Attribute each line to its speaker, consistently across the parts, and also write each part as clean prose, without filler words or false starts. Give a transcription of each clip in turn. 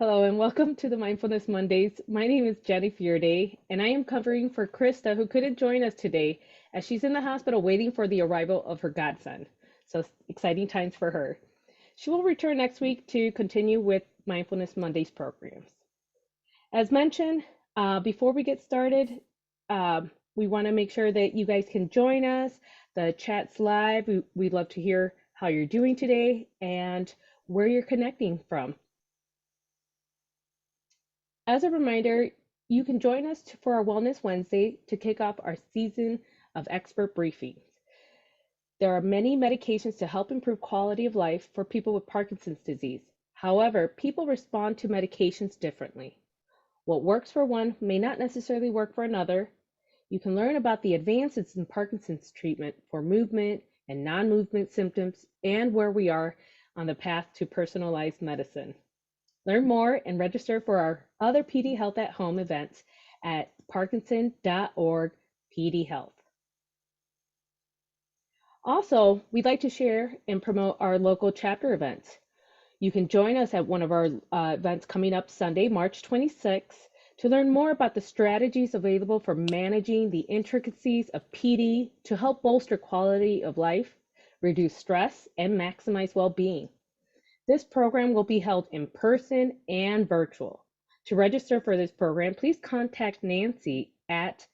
Speaker 1: Hello and welcome to the Mindfulness Mondays. My name is Jenny Fiorday and I am covering for Krista, who couldn't join us today as she's in the hospital waiting for the arrival of her godson. So exciting times for her. She will return next week to continue with Mindfulness Mondays programs. As mentioned, before we get started, we want to make sure that you guys can join us. The chat's live. We'd love to hear how you're doing today and where you're connecting from. As a reminder, you can join us for our Wellness Wednesday to kick off our season of expert briefings. There are many medications to help improve quality of life for people with Parkinson's disease. However, people respond to medications differently. What works for one may not necessarily work for another. You can learn about the advances in Parkinson's treatment for movement and non-movement symptoms and where we are on the path to personalized medicine. Learn more and register for our other PD Health at Home events at parkinson.org PD Health. Also, we'd like to share and promote our local chapter events. You can join us at one of our events coming up Sunday, March 26th, to learn more about the strategies available for managing the intricacies of PD to help bolster quality of life, reduce stress, and maximize well-being. This program will be held in person and virtual. To register for this program, please contact Nancy at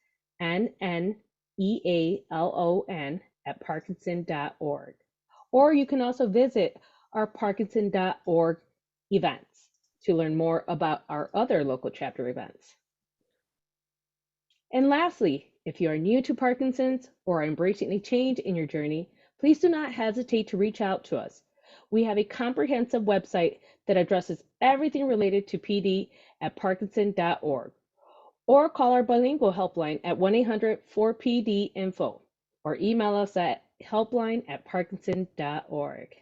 Speaker 1: nnealon@parkinson.org. Or you can also visit our parkinson.org events to learn more about our other local chapter events. And lastly, if you are new to Parkinson's or are embracing a change in your journey, please do not hesitate to reach out to us. We have a comprehensive website that addresses everything related to PD at parkinson.org. Or call our bilingual helpline at 1-800-4PD-INFO or email us at helpline@parkinson.org.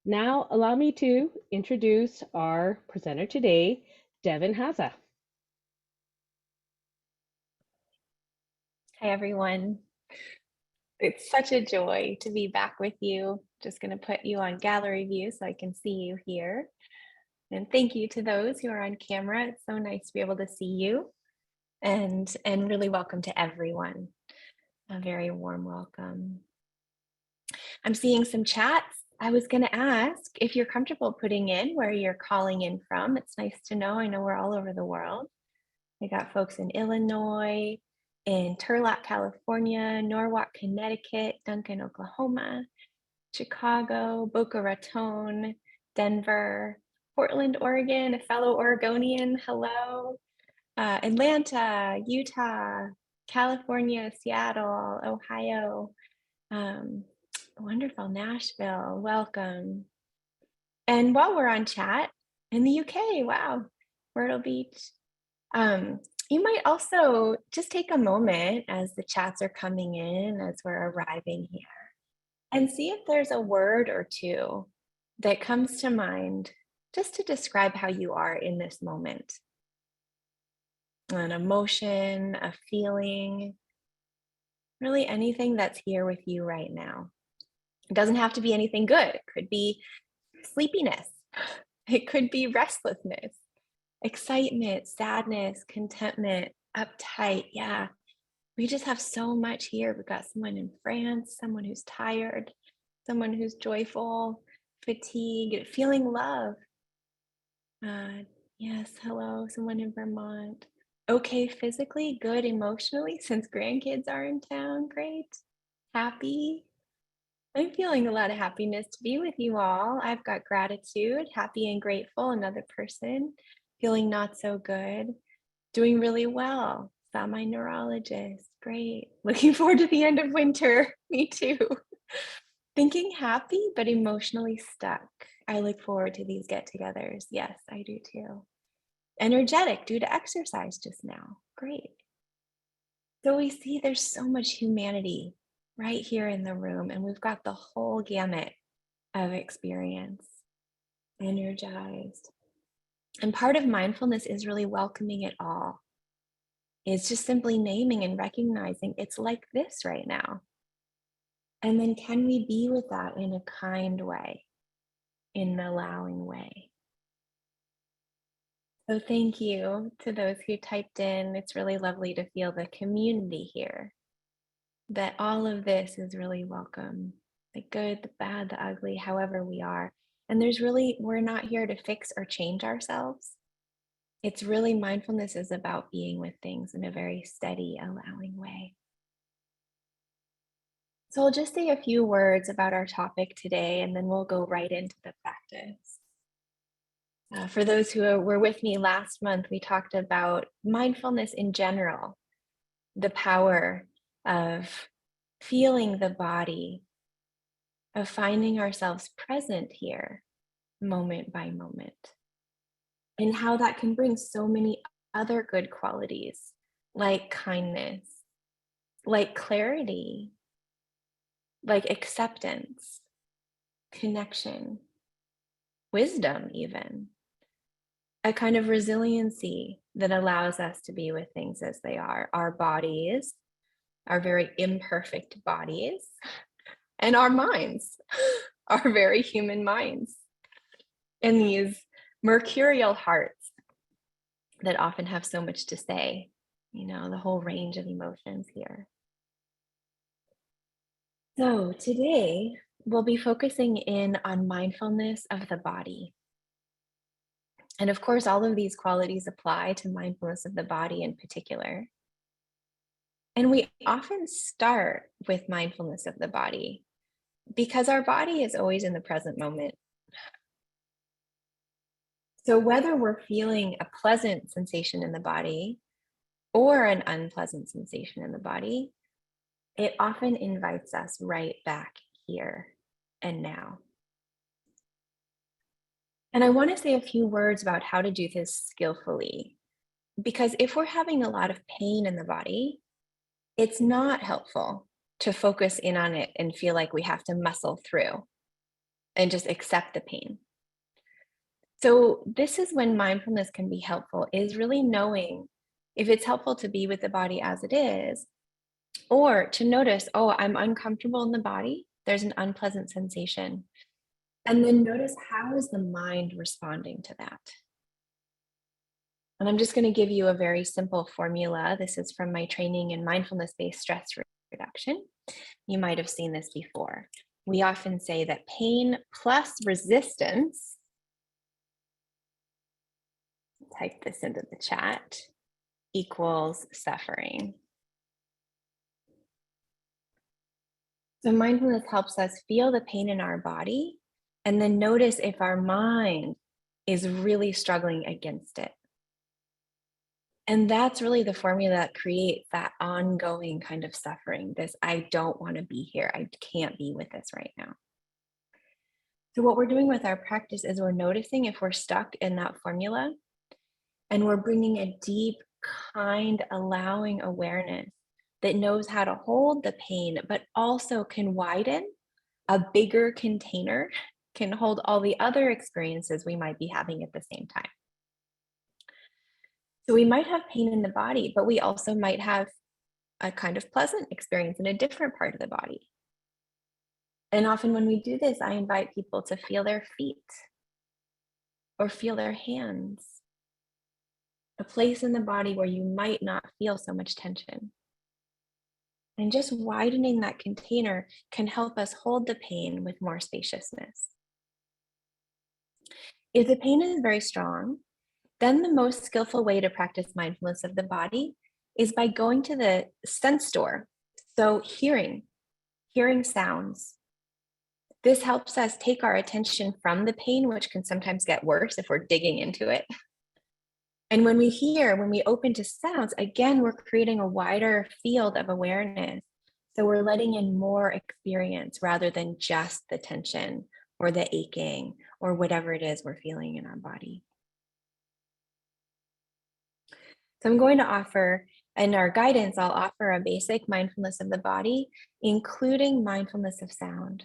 Speaker 1: Now, allow me to introduce our presenter today, Devin Hase.
Speaker 2: Hi, everyone. It's such a joy to be back with you. Just going to put you on gallery view so I can see you here. And thank you to those who are on camera. It's so nice to be able to see you. And really welcome to everyone. A very warm welcome. I'm seeing some chats. I was going to ask if you're comfortable putting in where you're calling in from. It's nice to know. I know we're all over the world. We got folks in Illinois, in Turlock, California, Norwalk, Connecticut, Duncan, Oklahoma, Chicago, Boca Raton, Denver, Portland, Oregon, a fellow Oregonian, hello, Atlanta, Utah, California, Seattle, Ohio, wonderful, Nashville, welcome. And while we're on chat, in the UK, wow, Myrtle Beach, you might also just take a moment as the chats are coming in, as we're arriving here, and see if there's a word or two that comes to mind just to describe how you are in this moment. An emotion, a feeling, really anything that's here with you right now. It doesn't have to be anything good. It could be sleepiness. It could be restlessness, excitement, sadness, contentment, uptight. Yeah, we just have so much here. We've got someone in France, someone who's tired, someone who's joyful, fatigued, feeling love. Yes, hello, someone in Vermont. Okay, physically, good emotionally, since grandkids are in town, great. Happy. I'm feeling a lot of happiness to be with you all. I've got gratitude, happy and grateful, another person, feeling not so good, doing really well. Saw my neurologist, great. Looking forward to the end of winter, me too. Thinking happy, but emotionally stuck. I look forward to these get-togethers. Yes, I do too. Energetic due to exercise just now, great. So we see there's so much humanity right here in the room, and we've got the whole gamut of experience, energized. And part of mindfulness is really welcoming it all. It's just simply naming and recognizing it's like this right now. And then can we be with that in a kind way, in an allowing way? So thank you to those who typed in. It's really lovely to feel the community here, that all of this is really welcome. The good, the bad, the ugly, however we are. And we're not here to fix or change ourselves. It's really mindfulness is about being with things in a very steady, allowing way. So I'll just say a few words about our topic today, and then we'll go right into the practice. For those who were with me last month, we talked about mindfulness in general, the power of feeling the body, of finding ourselves present here, moment by moment, and how that can bring so many other good qualities like kindness, like clarity, like acceptance, connection, wisdom, even a kind of resiliency that allows us to be with things as they are. Our bodies, our very imperfect bodies, and our minds, our very human minds, and these mercurial hearts that often have so much to say, the whole range of emotions here. So today, we'll be focusing in on mindfulness of the body. And of course, all of these qualities apply to mindfulness of the body in particular. And we often start with mindfulness of the body because our body is always in the present moment. So whether we're feeling a pleasant sensation in the body or an unpleasant sensation in the body, it often invites us right back here and now. And I want to say a few words about how to do this skillfully, because if we're having a lot of pain in the body, it's not helpful to focus in on it and feel like we have to muscle through and just accept the pain. So this is when mindfulness can be helpful, is really knowing if it's helpful to be with the body as it is, or to notice, oh, I'm uncomfortable in the body. There's an unpleasant sensation. And then notice, how is the mind responding to that? And I'm just going to give you a very simple formula. This is from my training in mindfulness-based stress reduction. You might have seen this before. We often say that pain plus resistance, type this into the chat, equals suffering. So mindfulness helps us feel the pain in our body and then notice if our mind is really struggling against it. And that's really the formula that creates that ongoing kind of suffering, this I don't want to be here, I can't be with this right now. So what we're doing with our practice is we're noticing if we're stuck in that formula, and we're bringing a deep, kind, allowing awareness that knows how to hold the pain, but also can widen a bigger container, can hold all the other experiences we might be having at the same time. So we might have pain in the body, but we also might have a kind of pleasant experience in a different part of the body. And often when we do this, I invite people to feel their feet or feel their hands, a place in the body where you might not feel so much tension. And just widening that container can help us hold the pain with more spaciousness. If the pain is very strong, then the most skillful way to practice mindfulness of the body is by going to the sense door. So hearing sounds. This helps us take our attention from the pain, which can sometimes get worse if we're digging into it. And when we open to sounds, again, we're creating a wider field of awareness. So we're letting in more experience rather than just the tension or the aching or whatever it is we're feeling in our body. So I'm going to offer, in our guidance, I'll offer a basic mindfulness of the body, including mindfulness of sound.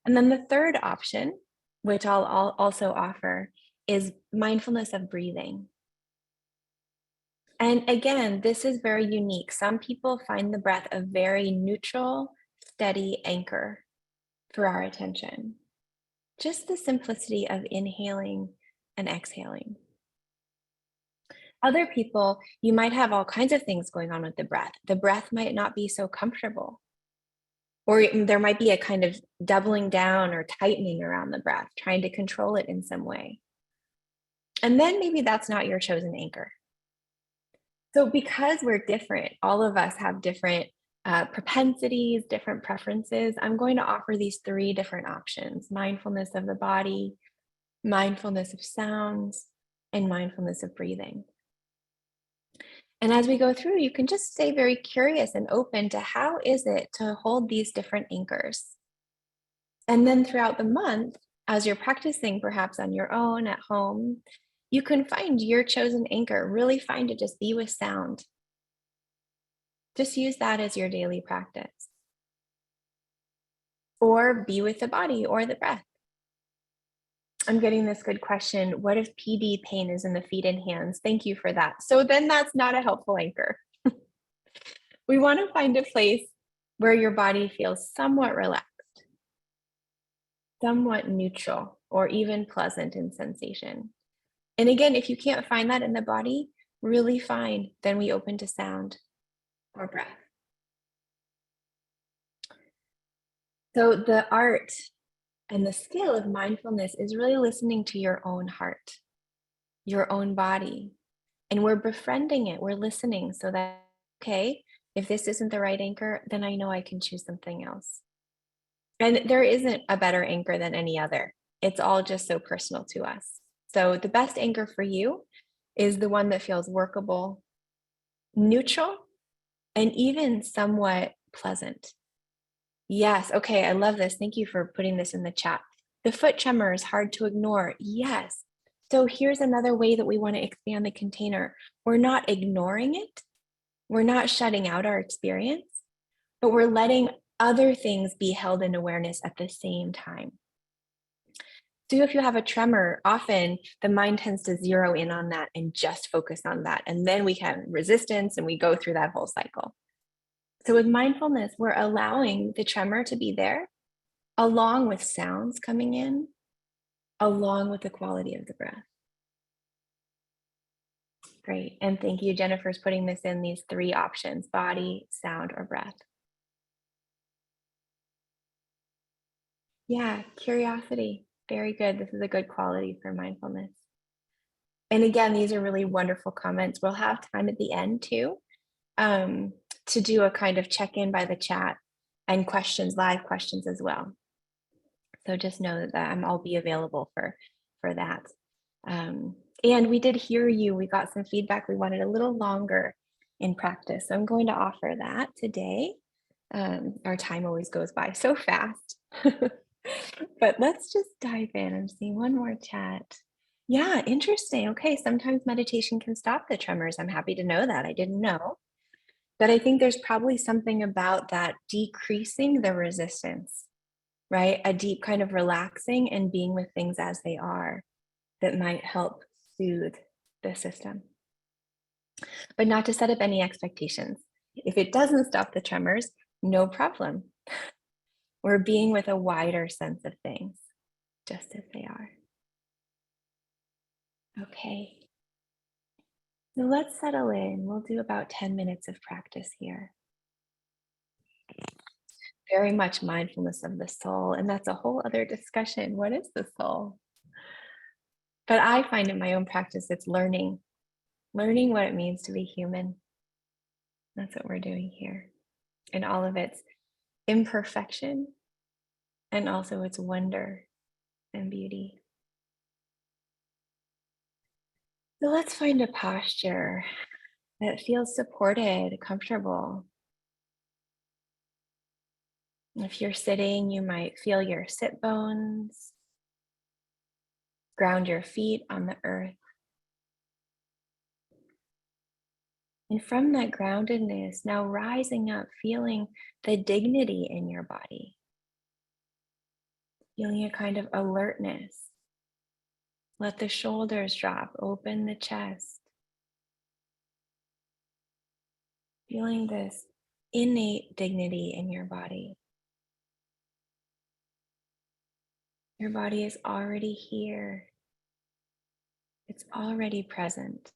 Speaker 2: And then the third option, which I'll also offer, is mindfulness of breathing. And again, this is very unique. Some people find the breath a very neutral, steady anchor for our attention. Just the simplicity of inhaling and exhaling. Other people, you might have all kinds of things going on with the breath. The breath might not be so comfortable, or there might be a kind of doubling down or tightening around the breath, trying to control it in some way. And then maybe that's not your chosen anchor. So because we're different, all of us have different propensities, different preferences. I'm going to offer these 3 different options: mindfulness of the body, mindfulness of sounds, and mindfulness of breathing. And as we go through, you can just stay very curious and open to how is it to hold these different anchors. And then throughout the month, as you're practicing perhaps on your own at home, you can find your chosen anchor. Really find it, just be with sound. Just use that as your daily practice. Or be with the body or the breath. I'm getting this good question. What if PD pain is in the feet and hands? Thank you for that. So then that's not a helpful anchor. We want to find a place where your body feels somewhat relaxed, somewhat neutral, or even pleasant in sensation. And again, if you can't find that in the body, really fine. Then we open to sound or breath. So the art and the skill of mindfulness is really listening to your own heart, your own body. And we're befriending it. We're listening so that, okay, if this isn't the right anchor, then I know I can choose something else. And there isn't a better anchor than any other. It's all just so personal to us. So the best anchor for you is the one that feels workable, neutral, and even somewhat pleasant. Yes. Okay. I love this. Thank you for putting this in the chat. The foot tremor is hard to ignore. Yes. So here's another way that we want to expand the container. We're not ignoring it. We're not shutting out our experience, but we're letting other things be held in awareness at the same time. So if you have a tremor, often the mind tends to zero in on that and just focus on that. And then we have resistance and we go through that whole cycle. So with mindfulness, we're allowing the tremor to be there, along with sounds coming in, along with the quality of the breath. Great. And thank you, Jennifer, for putting this in, these 3 options: body, sound, or breath. Yeah, curiosity. Very good. This is a good quality for mindfulness. And again, these are really wonderful comments. We'll have time at the end too, to do a kind of check-in by the chat and questions, live questions as well. So just know that I'll be available for that. And we did hear you. We got some feedback. We wanted a little longer in practice. So I'm going to offer that today. Our time always goes by so fast. But let's just dive in. I'm seeing one more chat. Yeah, interesting. Okay, sometimes meditation can stop the tremors. I'm happy to know that. I didn't know. But I think there's probably something about that decreasing the resistance, right? A deep kind of relaxing and being with things as they are that might help soothe the system. But not to set up any expectations. If it doesn't stop the tremors, no problem. We're being with a wider sense of things, just as they are. Okay. So let's settle in. We'll do about 10 minutes of practice here. Very much mindfulness of the soul. And that's a whole other discussion. What is the soul? But I find in my own practice, it's learning what it means to be human. That's what we're doing here. And all of its imperfection and also its wonder and beauty. So let's find a posture that feels supported, comfortable. If you're sitting, you might feel your sit bones, ground your feet on the earth. And from that groundedness, now rising up, feeling the dignity in your body, feeling a kind of alertness. Let the shoulders drop, open the chest. Feeling this innate dignity in your body. Your body is already here. It's already present.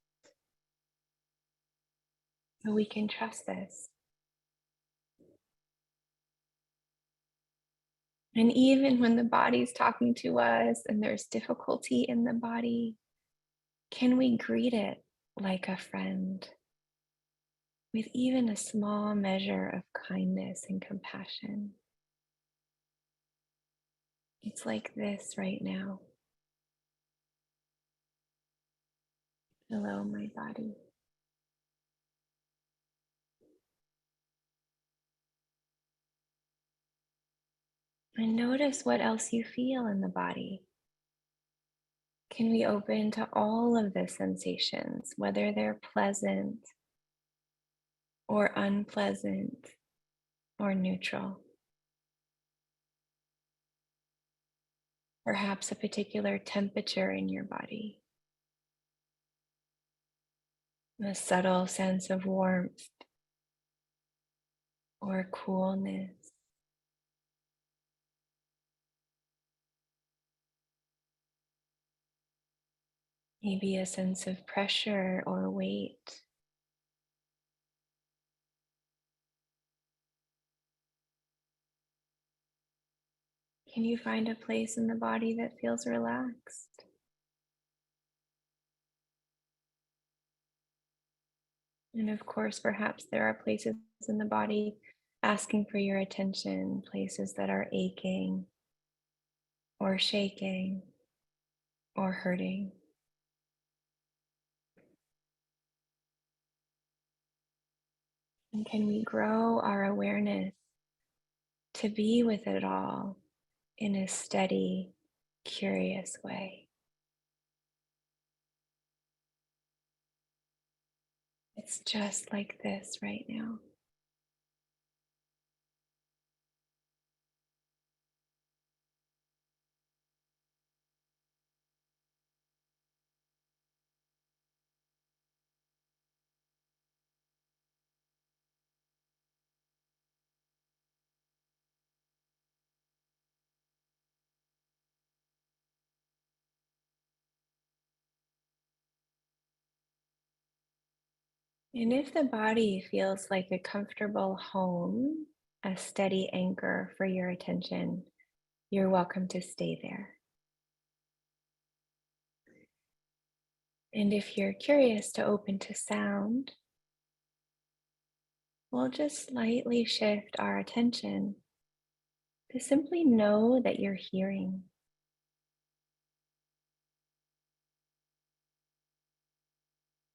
Speaker 2: So we can trust this. And even when the body's talking to us and there's difficulty in the body, can we greet it like a friend with even a small measure of kindness and compassion? It's like this right now. Hello, my body. And notice what else you feel in the body. Can we open to all of the sensations, whether they're pleasant or unpleasant or neutral? Perhaps a particular temperature in your body, a subtle sense of warmth or coolness, maybe a sense of pressure or weight. Can you find a place in the body that feels relaxed? And of course, perhaps there are places in the body asking for your attention, places that are aching or shaking or hurting. And can we grow our awareness to be with it all in a steady, curious way? It's just like this right now. And if the body feels like a comfortable home, a steady anchor for your attention, you're welcome to stay there. And if you're curious to open to sound, we'll just slightly shift our attention to simply know that you're hearing.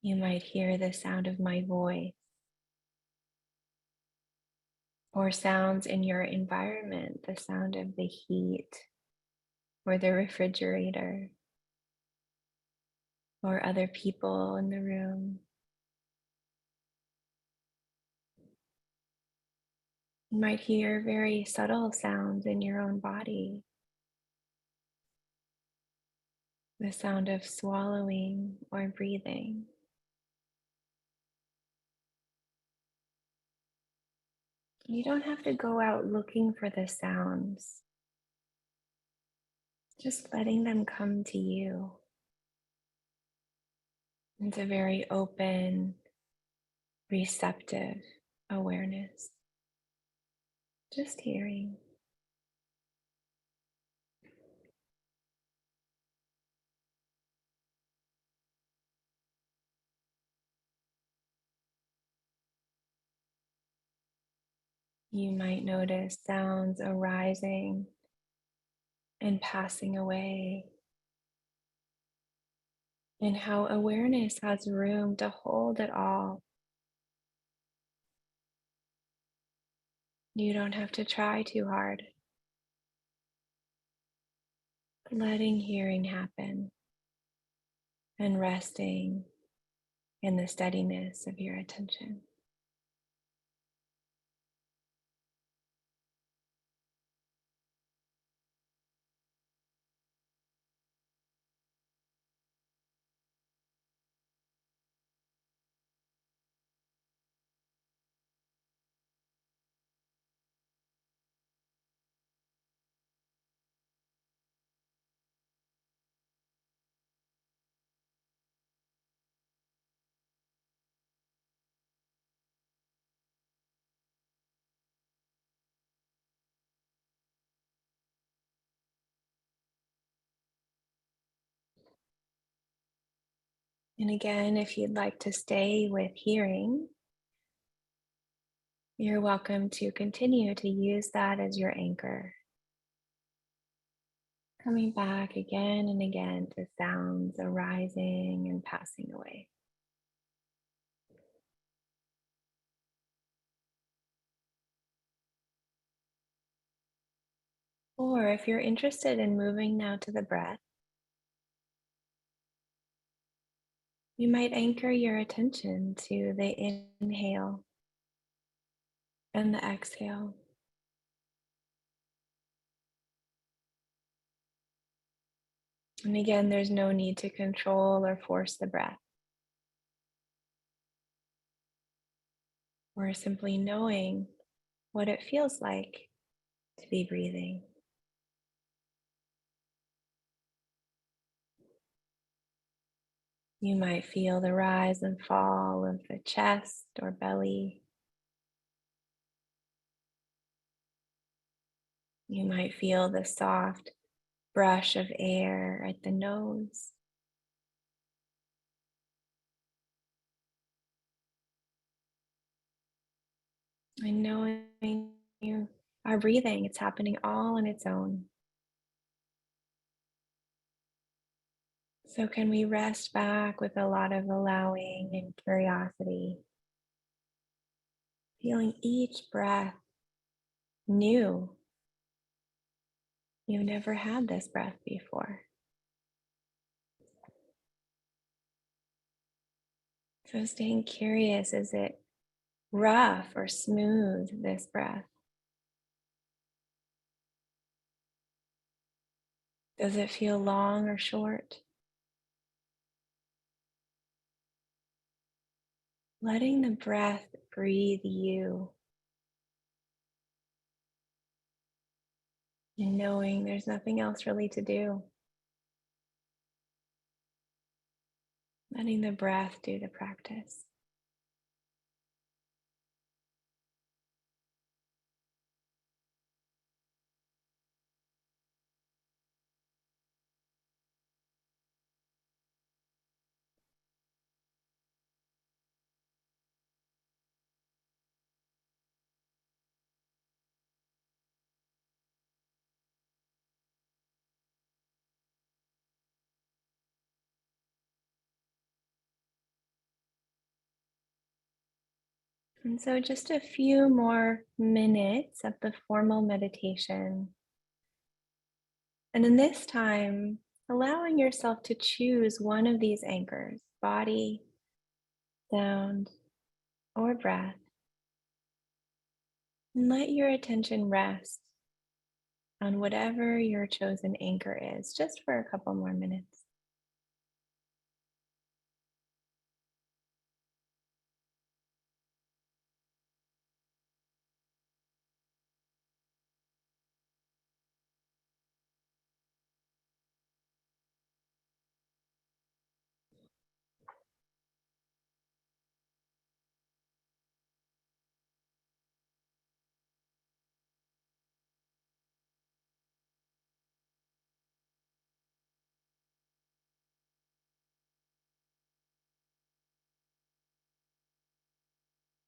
Speaker 2: You might hear the sound of my voice or sounds in your environment, the sound of the heat or the refrigerator or other people in the room. You might hear very subtle sounds in your own body, the sound of swallowing or breathing. You don't have to go out looking for the sounds, just letting them come to you. It's a very open, receptive awareness, just hearing. You might notice sounds arising and passing away, and how awareness has room to hold it all. You don't have to try too hard. Letting hearing happen and resting in the steadiness of your attention. And again, if you'd like to stay with hearing, you're welcome to continue to use that as your anchor. Coming back again and again to sounds arising and passing away. Or if you're interested in moving now to the breath, you might anchor your attention to the inhale and the exhale. And again, there's no need to control or force the breath. Or simply knowing what it feels like to be breathing. You might feel the rise and fall of the chest or belly. You might feel the soft brush of air at the nose. And knowing you are breathing, it's happening all on its own. So can we rest back with a lot of allowing and curiosity, feeling each breath new. You've never had this breath before. So staying curious, is it rough or smooth, this breath? Does it feel long or short? Letting the breath breathe you and knowing there's nothing else really to do. Letting the breath do the practice. And so just a few more minutes of the formal meditation. And in this time, allowing yourself to choose one of these anchors, body, sound, or breath, and let your attention rest on whatever your chosen anchor is, just for a couple more minutes.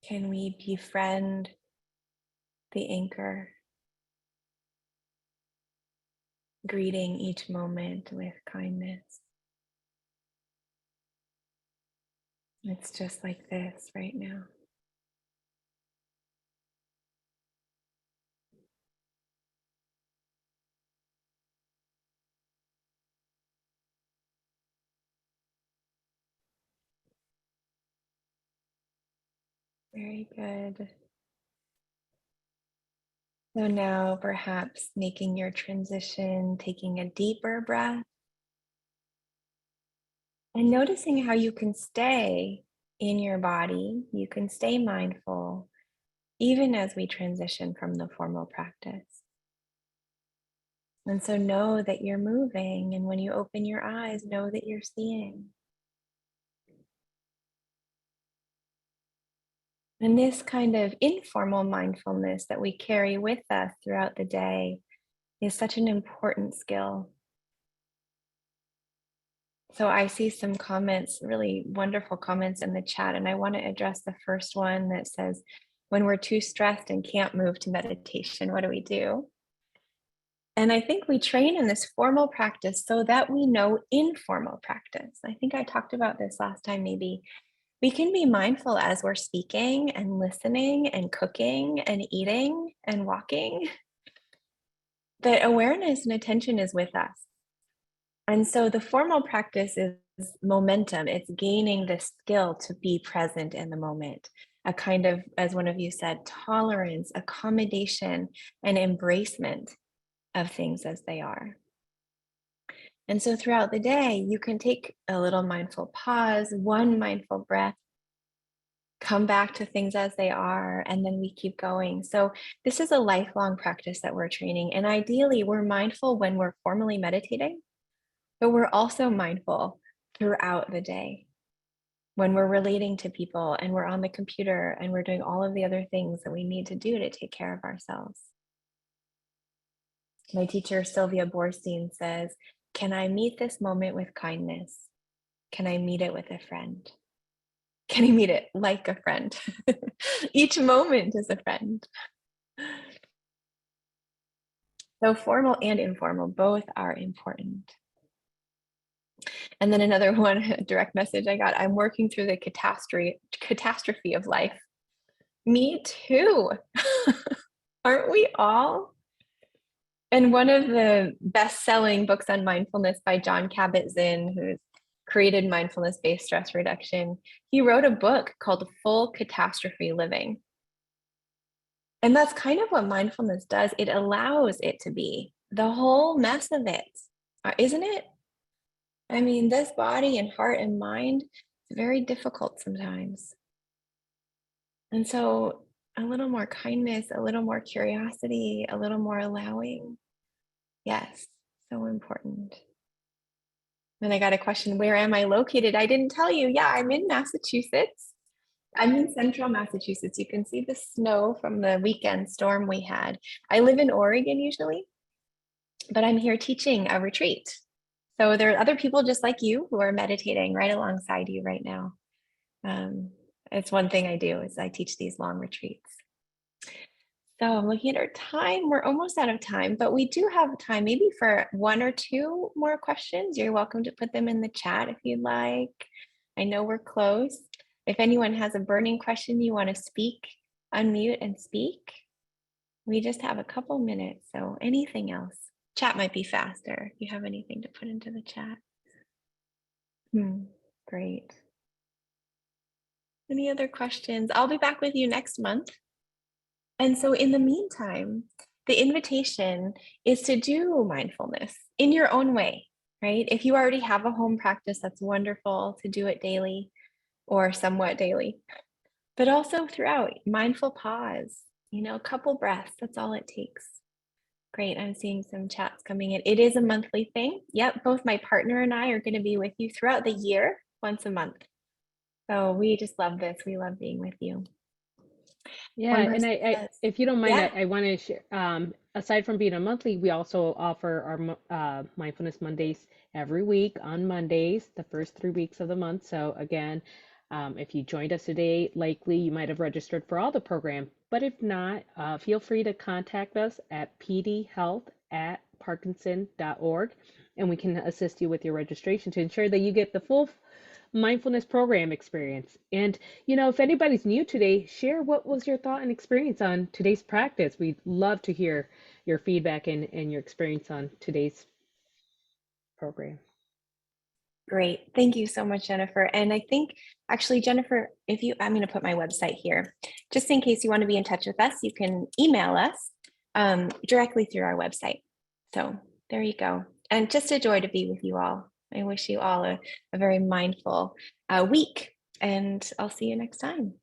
Speaker 2: Can we befriend the anchor, greeting each moment with kindness? It's just like this right now. Very good. So now perhaps making your transition, taking a deeper breath and noticing how you can stay in your body. You can stay mindful even as we transition from the formal practice. And so know that you're moving, and when you open your eyes, know that you're seeing. And this kind of informal mindfulness that we carry with us throughout the day is such an important skill. So I see some comments, really wonderful comments in the chat, and I want to address the first one that says, when we're too stressed and can't move to meditation, what do we do? And I think we train in this formal practice so that we know informal practice. I think I talked about this last time, maybe. We can be mindful as we're speaking and listening and cooking and eating and walking, that awareness and attention is with us. And so the formal practice is momentum. It's gaining the skill to be present in the moment, a kind of, as one of you said, tolerance, accommodation, and embracement of things as they are. And so throughout the day, you can take a little mindful pause, one mindful breath, come back to things as they are, and then we keep going. So this is a lifelong practice that we're training. And ideally, we're mindful when we're formally meditating, but we're also mindful throughout the day when we're relating to people and we're on the computer and we're doing all of the other things that we need to do to take care of ourselves. My teacher, Sylvia Borstein, says, "Can I meet this moment with kindness? Can I meet it with a friend? Can I meet it like a friend?" Each moment is a friend. So formal and informal, both are important. And then another one, a direct message I got, "I'm working through the catastrophe of life." Me too. Aren't we all? And one of the best-selling books on mindfulness by John Kabat-Zinn, who's created mindfulness-based stress reduction, he wrote a book called Full Catastrophe Living. And that's kind of what mindfulness does. It allows it to be the whole mess of it, isn't it? I mean, this body and heart and mind is very difficult sometimes. And so a little more kindness, a little more curiosity, a little more allowing. Yes, so important. And I got a question, where am I located? I didn't tell you. Yeah, I'm in Massachusetts. I'm in central Massachusetts. You can see the snow from the weekend storm we had. I live in Oregon usually, but I'm here teaching a retreat. So there are other people just like you who are meditating right alongside you right now. It's one thing I do is I teach these long retreats. So I'm looking at our time. We're almost out of time, but we do have time maybe for one or two more questions. You're welcome to put them in the chat if you'd like. I know we're close. If anyone has a burning question you want to speak, unmute and speak. We just have a couple minutes, so anything else. Chat might be faster if you have anything to put into the chat. Great. Any other questions? I'll be back with you next month. And so in the meantime, the invitation is to do mindfulness in your own way, right? If you already have a home practice, that's wonderful to do it daily or somewhat daily, but also throughout, mindful pause, a couple breaths, that's all it takes. Great, I'm seeing some chats coming in. It is a monthly thing. Yep, both my partner and I are going to be with you throughout the year, once a month. So we just love this. We love being with you.
Speaker 1: Yeah,
Speaker 2: One
Speaker 1: and
Speaker 2: person
Speaker 1: I
Speaker 2: says,
Speaker 1: if you don't mind,
Speaker 2: yeah,
Speaker 1: I want to share, aside from being a monthly, we also offer our Mindfulness Mondays every week on Mondays, the first 3 weeks of the month. So again, if you joined us today, likely you might have registered for all the program, but if not, feel free to contact us at pdhealth@parkinson.org, and we can assist you with your registration to ensure that you get the full mindfulness program experience. And, if anybody's new today, share what was your thought and experience on today's practice. We'd love to hear your feedback and your experience on today's program.
Speaker 2: great. Thank you so much, Jennifer. And I think actually, Jennifer, I'm going to put my website here, just in case you want to be in touch with us, you can email us directly through our website. So there you go. And just a joy to be with you all. I wish you all a very mindful week, and I'll see you next time.